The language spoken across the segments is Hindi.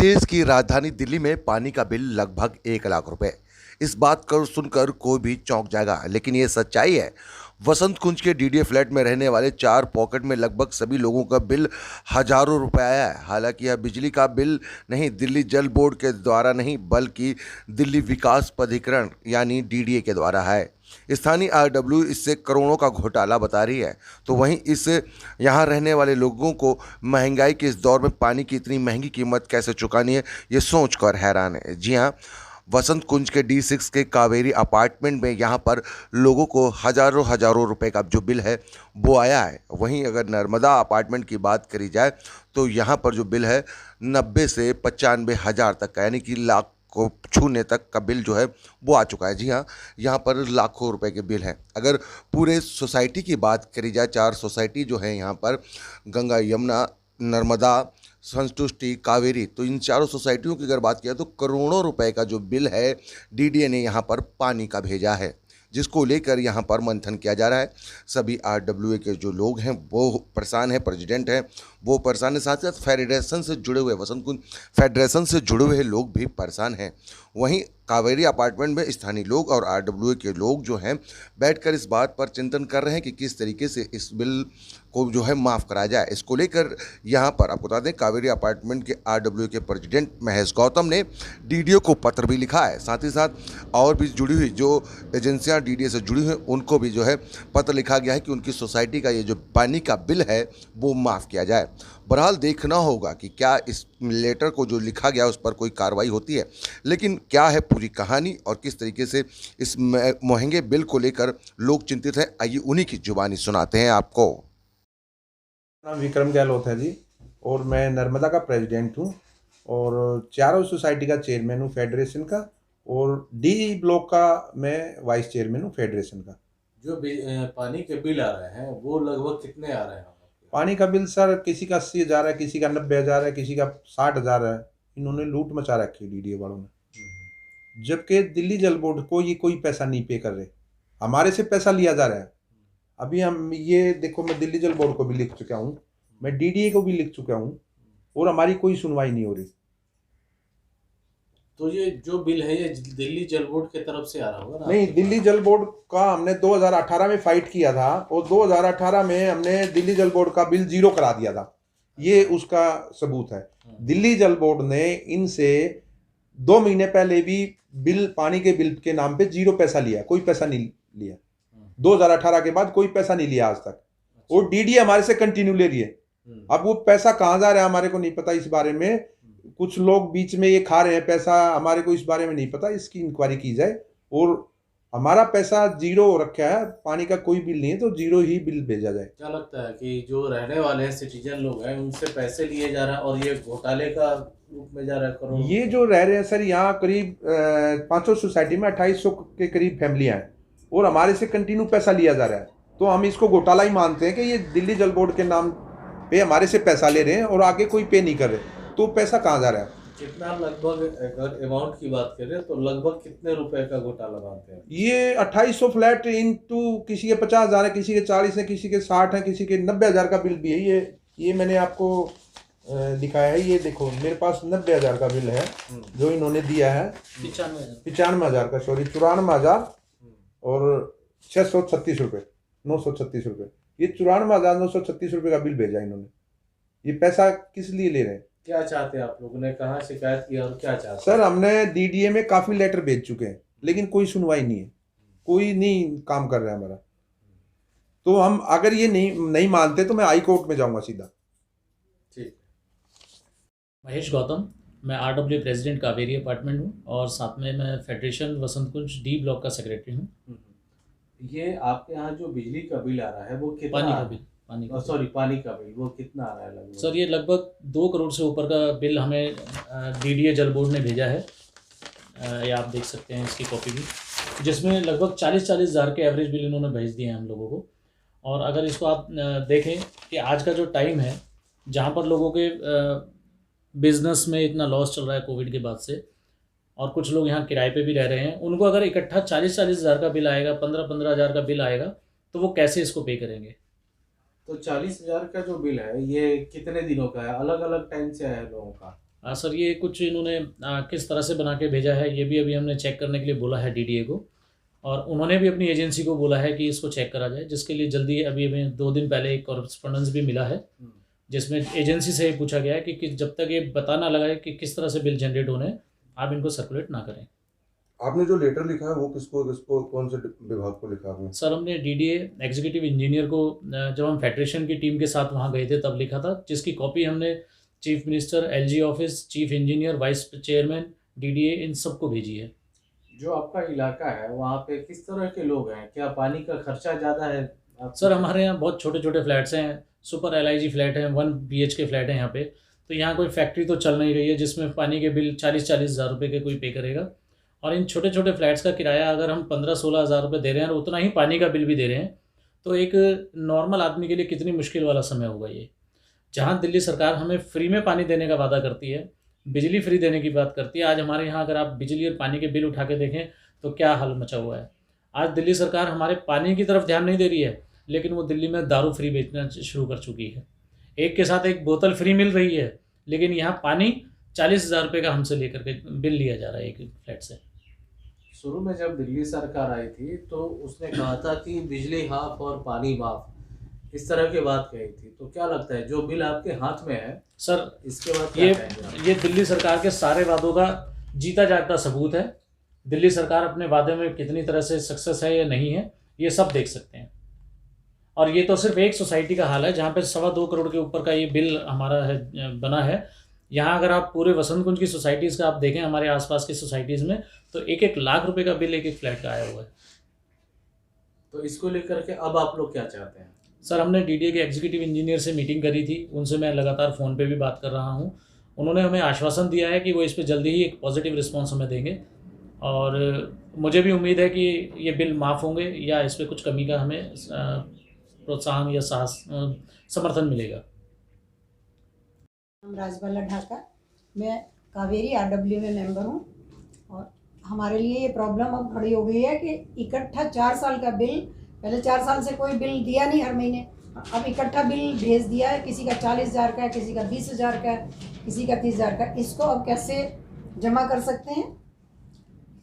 देश की राजधानी दिल्ली में पानी का बिल लगभग 1 लाख रुपए। इस बात को सुनकर कोई भी चौंक जाएगा, लेकिन ये सच्चाई है। वसंत कुंज के डीडीए फ्लैट में रहने वाले 4 पॉकेट में लगभग सभी लोगों का बिल हजारों रुपए आया है। हालांकि यह बिजली का बिल नहीं, दिल्ली जल बोर्ड के द्वारा नहीं, बल्कि दिल्ली विकास प्राधिकरण यानी डीडीए के द्वारा है। स्थानीय आरडब्ल्यू इससे करोड़ों का घोटाला बता रही है। तो वहीं इस यहाँ रहने वाले लोगों को महंगाई के इस दौर में पानी की इतनी महंगी कीमत कैसे चुकानी है, ये सोच कर हैरान है। जी हाँ, वसंत कुंज के D6 के कावेरी अपार्टमेंट में यहाँ पर लोगों को हजारों हजारों रुपए का जो बिल है वो आया है। वहीं अगर नर्मदा अपार्टमेंट की बात करी जाए तो यहाँ पर जो बिल है 90 से 95 हज़ार तक का, यानी कि लाख को छूने तक का बिल जो है वो आ चुका है। जी हाँ, यहाँ पर लाखों रुपए के बिल हैं। अगर पूरे सोसाइटी की बात करी जाए, 4 सोसाइटी जो है यहाँ पर, गंगा, यमुना, नर्मदा, संतुष्टि, कावेरी, तो इन चारों सोसाइटियों की अगर बात किया तो करोड़ों रुपए का जो बिल है डीडीए ने यहाँ पर पानी का भेजा है, जिसको लेकर यहाँ पर मंथन किया जा रहा है। सभी आरडब्ल्यूए के जो लोग हैं वो परेशान हैं, प्रेसिडेंट हैं वो परेशान है, साथ ही साथ फेडरेशन से जुड़े हुए, वसंत कुंज फेडरेशन से जुड़े हुए लोग भी परेशान हैं। वहीं कावेरी अपार्टमेंट में स्थानीय लोग और आरडब्ल्यूए के लोग जो हैं बैठकर इस बात पर चिंतन कर रहे हैं कि किस तरीके से इस बिल को जो है माफ़ कराया जाए। इसको लेकर यहाँ पर आपको बता दें, कावेरी अपार्टमेंट के आरडब्ल्यूए के प्रेसिडेंट महेश गौतम ने डीडीए को पत्र भी लिखा है। साथ ही साथ और भी जुड़ी हुई जो एजेंसियाँ डीडीए से जुड़ी हुई उनको भी जो है पत्र लिखा गया है कि उनकी सोसाइटी का ये जो पानी का बिल है वो माफ़ किया जाए। बहरहाल देखना होगा कि क्या इस लेटर को जो लिखा गया उस पर कोई कार्रवाई होती है, लेकिन क्या है पूरी कहानी और किस तरीके से इस महंगे बिल को लेकर लोग चिंतित हैं, आइए उन्हीं की जुबानी सुनाते हैं आपको। नाम विक्रम गहलोत है जी, और मैं नर्मदा का प्रेसिडेंट हूँ और चारों सोसाइटी का चेयरमैन हूँ फेडरेशन का, और डी ब्लॉक का मैं वाइस चेयरमैन हूँ फेडरेशन का। जो पानी के बिल आ रहे हैं वो लगभग कितने आ रहे हैं? पानी का बिल सर किसी का 80,000 है, किसी का 90,000 है, किसी का 60,000 है। इन्होंने लूट मचा रखी है डीडीए वालों ने, जबकि दिल्ली जल बोर्ड को ये कोई पैसा नहीं पे कर रहे, हमारे से पैसा लिया जा रहा है। अभी हम ये देखो, मैं दिल्ली जल बोर्ड को भी लिख चुका हूँ, मैं डीडीए को भी लिख चुका हूँ, और हमारी कोई सुनवाई नहीं हो रही। तो ये जो बिल है ये दिल्ली जल बोर्ड की तरफ से आ रहा होगा ना? नहीं, दिल्ली जल बोर्ड का हमने 2018 में फाइट किया था, और 2018 में हमने दिल्ली जल बोर्ड का बिल 0 करा दिया था। ये उसका सबूत है। दिल्ली जल बोर्ड ने इनसे 2 महीने पहले भी बिल, पानी के बिल के नाम पे 0 पैसा लिया, कोई पैसा नहीं लिया। 2018 के बाद कोई पैसा नहीं लिया आज तक, और डीडी हमारे से कंटिन्यू ले रही है। अब वो पैसा कहाँ जा रहा है हमारे को नहीं पता। इस बारे में कुछ लोग बीच में ये खा रहे हैं पैसा, हमारे को इस बारे में नहीं पता। इसकी इंक्वायरी की जाए, और हमारा पैसा 0 रखा है, पानी का कोई बिल नहीं है, तो 0 ही बिल भेजा जाए। क्या लगता है कि जो रहने वाले हैं सिटीजन लोग हैं उनसे पैसे लिए जा रहा है और ये घोटाले का रूप में जा रहा है करोड़ों? ये जो रह रहे हैं सर, यहाँ करीब 500 सोसाइटी में 2800 के करीब फैमिलियां हैं, और हमारे से कंटिन्यू पैसा लिया जा रहा है। तो हम इसको घोटाला ही मानते हैं कि ये दिल्ली जल बोर्ड के नाम पे हमारे से पैसा ले रहे हैं और आगे कोई पे नहीं कर रहे। तो पैसा कहाँ जा रहा है? कितना लगभग, अगर अमाउंट की बात करें तो लगभग कितने रुपए का घोटाला मानते हैं? ये 2800 फ्लैट इंटू, किसी के 50,000 है, किसी के 40 है, किसी के 60 है, किसी के 90,000 का बिल भी है। ये मैंने आपको दिखाया है। ये देखो, मेरे पास 90,000 का बिल है जो इन्होंने दिया है। 95,000 का, सॉरी 94,000 और 636 रुपये, 936 रुपये। ये 94,936 रुपये का बिल भेजा इन्होंने। ये पैसा किस लिए ले रहे हैं? क्या चाहते हैं आप लोगों ने, कहाँ शिकायत की और क्या चाहते हैं? सर, हमने डीडीए में काफ़ी लेटर भेज चुके हैं, लेकिन कोई सुनवाई नहीं है, कोई नहीं काम कर रहा है हमारा। तो हम अगर ये नहीं मानते तो मैं हाई कोर्ट में जाऊंगा सीधा। ठीक। महेश गौतम, मैं आरडब्ल्यू प्रेसिडेंट कावेरी अपार्टमेंट हूँ, और साथ में मैं फेडरेशन वसंत कुंज डी ब्लॉक का सेक्रेटरी हूँ। ये आपके यहाँ जो बिजली का बिल आ रहा है वो कितना? पानी का बिल, पानी का बिल वो कितना आ रहा है लगभग? सर, ये लगभग 2 करोड़ से ऊपर का बिल हमें डीडीए जल बोर्ड ने भेजा है। ये आप देख सकते हैं इसकी कॉपी भी, जिसमें लगभग 40,000 के एवरेज बिल इन्होंने भेज दिए हैं हम लोगों को। और अगर इसको आप देखें कि आज का जो टाइम है, जहाँ पर लोगों के बिजनेस में इतना लॉस चल रहा है कोविड के बाद से, और कुछ लोग यहाँ किराए पे भी रह रहे हैं, उनको अगर इकट्ठा 40,000 का बिल आएगा, 15,000 का बिल आएगा, तो वो कैसे इसको पे करेंगे? तो 40,000 का जो बिल है ये कितने दिनों का है? अलग अलग टाइम से आया है लोगों का? सर ये कुछ इन्होंने किस तरह से बना के भेजा है ये भी अभी हमने चेक करने के लिए बोला है डीडीए को, और उन्होंने भी अपनी एजेंसी को बोला है कि इसको चेक करा जाए, जिसके लिए जल्दी अभी हमें 2 दिन पहले एक कॉरेस्पॉन्डेंस भी मिला है जिसमें एजेंसी से पूछा गया है कि जब तक ये पता ना लगाए कि किस तरह से बिल जनरेट होने हैं, आप इनको सर्कुलेट ना करें। आपने जो लेटर लिखा है वो किसको किसको कौन से विभाग को लिखा आपने? सर हमने डीडीए एग्जीक्यूटिव इंजीनियर को जब हम फेडरेशन की टीम के साथ वहाँ गए थे तब लिखा था, जिसकी कॉपी हमने chief minister, LG office, chief engineer, vice chairman, DDA इन सबको भेजी है। जो आपका इलाका है वहाँ पे किस तरह के लोग हैं? क्या पानी का खर्चा ज़्यादा है? सर हमारे यहाँ बहुत छोटे छोटे फ्लैट्स हैं, सुपर एलआईजी फ्लैट हैं, 1 BHK फ्लैट है यहाँ पे। तो यहाँ कोई फैक्ट्री तो चल नहीं रही है जिसमें पानी के बिल 40-40 हज़ार रुपये के कोई पे करेगा। और इन छोटे छोटे फ्लैट्स का किराया अगर हम 15-16 हज़ार रुपये दे रहे हैं और उतना ही पानी का बिल भी दे रहे हैं, तो एक नॉर्मल आदमी के लिए कितनी मुश्किल वाला समय होगा ये। जहाँ दिल्ली सरकार हमें फ्री में पानी देने का वादा करती है, बिजली फ्री देने की बात करती है, आज हमारे यहाँ अगर आप बिजली और पानी के बिल उठा के देखें तो क्या हाल मचा हुआ है। आज दिल्ली सरकार हमारे पानी की तरफ ध्यान नहीं दे रही है, लेकिन वो दिल्ली में दारू फ्री बेचना शुरू कर चुकी है। एक के साथ एक बोतल फ्री मिल रही है, लेकिन यहाँ पानी 40 हज़ार रुपये का हमसे लेकर के बिल लिया जा रहा है एक फ्लैट से। शुरू में जब दिल्ली सरकार आई थी तो उसने कहा था कि बिजली हाफ और पानी माफ, इस तरह की बात कही थी। तो क्या लगता है जो बिल आपके हाथ में है सर इसके बाद क्या कहेंगे आप? ये दिल्ली सरकार के सारे वादों का जीता जागता सबूत है। दिल्ली सरकार अपने वादे में कितनी तरह से सक्सेस है या नहीं है ये सब देख सकते हैं। और ये तो सिर्फ एक सोसाइटी का हाल है जहाँ पे 2.25 करोड़ के ऊपर का ये बिल हमारा है बना है। यहाँ अगर आप पूरे वसंत कुंज की सोसाइटीज़ का आप देखें, हमारे आसपास की सोसाइटीज़ में, तो 1-1 लाख रुपए का बिल एक फ्लैट का आया हुआ है। तो इसको लेकर के अब आप लोग क्या चाहते हैं? सर हमने डीडीए के एग्जीक्यूटिव इंजीनियर से मीटिंग करी थी, उनसे मैं लगातार फ़ोन पे भी बात कर रहा हूँ। उन्होंने हमें आश्वासन दिया है कि वो इस पे जल्दी ही एक पॉजिटिव रिस्पॉन्स हमें देंगे, और मुझे भी उम्मीद है कि ये बिल माफ़ होंगे या इस पर कुछ कमी का हमें प्रोत्साहन या समर्थन मिलेगा। राजबाला ढाका, मैं कावेरी RW में मेंबर हूँ। और हमारे लिए ये प्रॉब्लम अब खड़ी हो गई है कि इकट्ठा 4 साल का बिल, पहले 4 साल से कोई बिल दिया नहीं हर महीने, अब इकट्ठा बिल भेज दिया है। किसी का 40 हज़ार का है, किसी का 20 हज़ार का है, किसी का 30 हज़ार का। इसको अब कैसे जमा कर सकते हैं,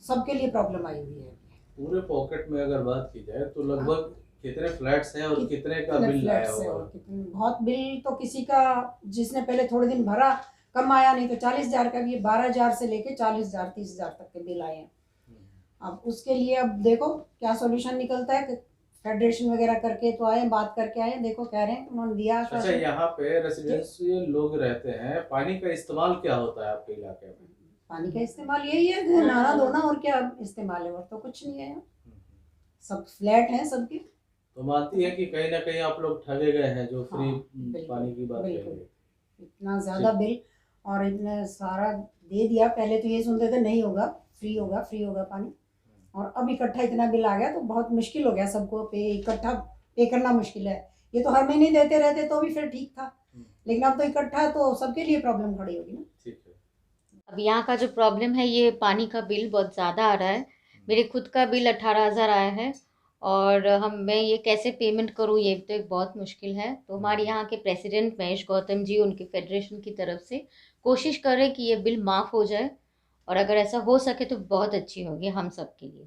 सबके लिए प्रॉब्लम आई हुई है। पूरे पॉकेट में अगर बात की जाए तो लगभग कितने फ्लैट्स हैं और कितने का बिल आया होगा? बहुत बिल तो किसी का, जिसने पहले थोड़े दिन भरा, कम आया, नहीं तो 40 हज़ार का भी 12 हज़ार से लेके 40 हज़ार 30 हज़ार तक के बिल आए हैं। अब उसके लिए अब देखो क्या सॉल्यूशन निकलता है। फेडरेशन वगैरह करके तो आए, बात करके आए, देखो कह रहे हैं उन्होंने दिया। अच्छा, यहाँ पे रेसिडेंशियल लोग रहते हैं, पानी का इस्तेमाल क्या होता है आपके इलाके में? पानी का इस्तेमाल यही है, नहाना धोना, और क्या इस्तेमाल है, और तो कुछ नहीं है। सब फ्लैट हैं सबके। तो मानती है कि कहीं ना कहीं आप लोग ठगे गए हैं जो फ्री बिल्कुल, पानी की बात बिल्कुल। करेंगे। इतना ज़्यादा बिल और इतना सारा दे दिया। पहले तो ये सुनते थे नहीं होगा, फ्री होगा पानी, और अब इकट्ठा इतना बिल आ गया तो बहुत मुश्किल हो गया सबको इकट्ठा पे करना मुश्किल है। ये तो हर महीने देते रहते तो भी फिर ठीक था, लेकिन अब तो इकट्ठा तो सबके लिए प्रॉब्लम खड़ी होगी ना। ठीक है। अब यहाँ का जो प्रॉब्लम है, ये पानी का बिल बहुत ज़्यादा आ रहा है। मेरे खुद का बिल 18,000 आया है, और मैं ये कैसे पेमेंट करूँ, ये तो एक बहुत मुश्किल है। तो हमारे यहाँ के प्रेसिडेंट महेश गौतम जी, उनके फेडरेशन की तरफ से कोशिश करें कि ये बिल माफ़ हो जाए, और अगर ऐसा हो सके तो बहुत अच्छी होगी हम सब के लिए।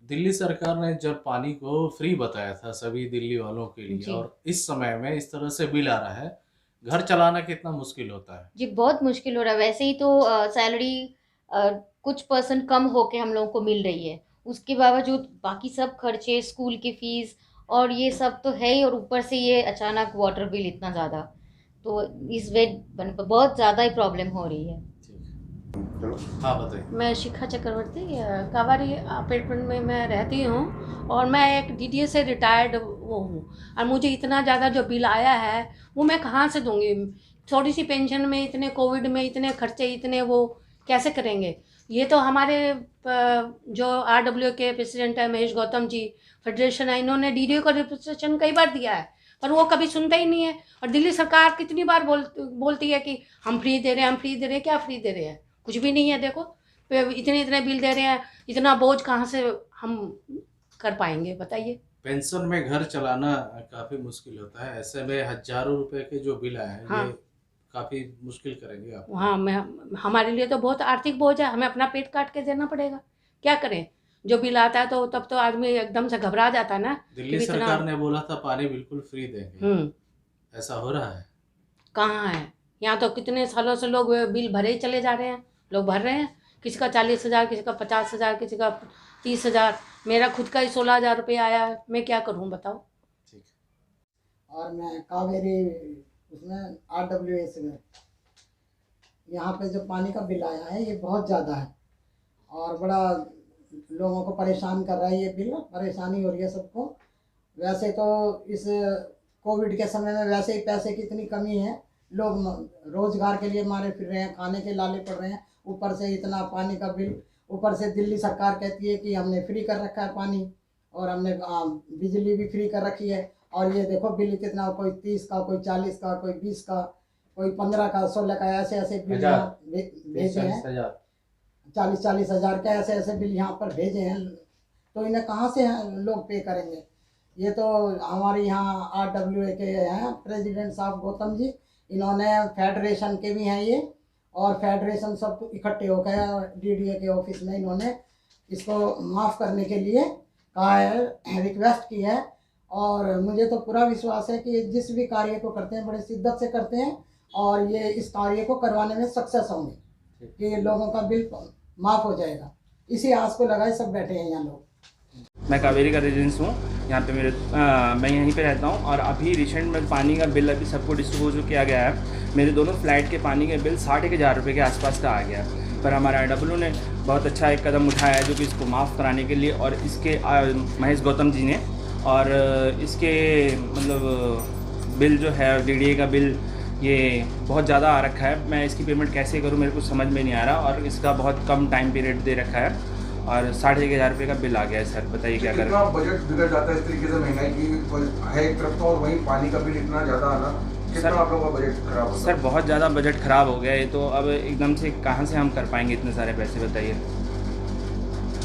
दिल्ली सरकार ने जब पानी को फ्री बताया था सभी दिल्ली वालों के लिए, जी। और इस समय में इस तरह से बिल आ रहा है, घर चलाना कितना मुश्किल होता है? जी बहुत मुश्किल हो रहा है। वैसे ही तो सैलरी कुछ % कम होके हम लोगों को मिल रही है, उसके बावजूद बाकी सब खर्चे, स्कूल की फ़ीस और ये सब तो है ही, और ऊपर से ये अचानक वाटर बिल इतना ज़्यादा, तो इस वे बहुत ज़्यादा ही प्रॉब्लम हो रही है। हाँ बताइए। मैं शिखा चक्रवर्ती कावारी अपार्टमेंट में मैं रहती हूँ, और मैं एक DDA से रिटायर्ड वो हूँ, और मुझे इतना ज़्यादा जो बिल आया है वो मैं कहाँ से दूँगी। थोड़ी सी पेंशन में इतने, कोविड में इतने खर्चे, इतने वो कैसे करेंगे। ये तो हमारे जो RW के प्रेसिडेंट है महेश गौतम जी, फेडरेशन है, इन्होंने DDA को रिप्रेजेंटेशन कई बार दिया है, पर वो कभी सुनता ही नहीं है। और दिल्ली सरकार कितनी बार बोलती है कि हम फ्री दे रहे हैं, हम फ्री दे रहे हैं। क्या फ्री दे रहे हैं? कुछ भी नहीं है। देखो इतने बिल दे रहे हैं, इतना बोझ कहाँ से हम कर पाएंगे, बताइए। पेंशन में घर चलाना काफी मुश्किल होता है, ऐसे में हजारों रुपए के जो बिल आए हैं, हाँ। ये काफी मुश्किल करेंगे आप। हाँ, मैं हमारे लिए तो बहुत आर्थिक बोझ है, हमें अपना पेट काट के देना पड़ेगा, क्या करें। जो बिल आता है तो तब तो आदमी एकदम से घबरा जाता है ना। दिल्ली कि इतना- सरकार ने बोला था पानी बिल्कुल फ्री देंगे, ऐसा हो रहा है? कहाँ है? यहाँ तो कितने सालों से लोग बिल भरे ही चले जा रहे हैं, लोग भर रहे हैं, किसी का 40,000, किसी का 50,000, किसी का 30,000। मेरा खुद का ही 16,000 रुपये आया है, मैं क्या करूँ बताओ। ठीक। और मैं कावेरी उसमें RWS में यहाँ पे जो पानी का बिल आया है ये बहुत ज़्यादा है और बड़ा लोगों को परेशान कर रहा है ये बिल, परेशानी हो रही है सबको। वैसे तो इस कोविड के समय में वैसे ही पैसे की इतनी कमी है, लोग रोज़गार के लिए मारे फिर रहे हैं, खाने के लाले पड़ रहे हैं, ऊपर से इतना पानी का बिल, ऊपर से दिल्ली सरकार कहती है कि हमने फ्री कर रखा है पानी और हमने बिजली भी फ्री कर रखी है। और ये देखो बिल कितना, कोई 30 का, कोई 40 का, कोई 20 का, कोई 15 का, 16 का, ऐसे ऐसे बिल यहाँ भेजे हैं। 40-40 हज़ार के ऐसे ऐसे बिल यहाँ पर भेजे हैं, तो इन्हें कहाँ से लोग पे करेंगे। ये तो हमारे यहाँ RWA के हैं प्रेसिडेंट साहब गौतम जी, इन्होंने फेडरेशन के भी हैं ये, और फेडरेशन सब इकट्ठे होकर DDA के ऑफिस में इन्होंने इसको माफ़ करने के लिए कहा है, रिक्वेस्ट की है। और मुझे तो पूरा विश्वास है कि जिस भी कार्य को करते हैं बड़े शिद्दत से करते हैं और ये इस कार्य को करवाने में सक्सेस होंगे कि लोगों का बिल माफ़ हो जाएगा। इसी आस को लगाए सब बैठे हैं यहाँ लोग। मैं कावेरी का रेजिडेंस हूँ यहाँ पे मैं यहीं पे रहता हूँ और अभी रिसेंट में पानी का बिल अभी सबको डिस्ट्रीब्यूट किया गया है। मेरे दोनों फ्लैट के पानी के बिल 60,000 रुपये के आसपास का आ गया, पर हमारा RWA ने बहुत अच्छा एक कदम उठाया है जो कि इसको माफ़ कराने के लिए, और इसके महेश गौतम जी ने, और इसके मतलब बिल जो है DDA का बिल ये बहुत ज़्यादा आ रखा है। मैं इसकी पेमेंट कैसे करूँ मेरे को समझ में नहीं आ रहा, और इसका बहुत कम टाइम पीरियड दे रखा है और 60,000 रुपये का बिल आ गया है। सर बताइए क्या करें। बजट बिगड़ जाता है इस तरीके से, महंगाई की है एक तरफ तो, और वहीं पानी का बिल इतना ज़्यादा आना, कितना आप लोगों का बजट खराब होता है? सर बहुत ज़्यादा बजट ख़राब हो गया है, तो अब एकदम से कहाँ से हम कर पाएंगे इतने सारे पैसे, बताइए।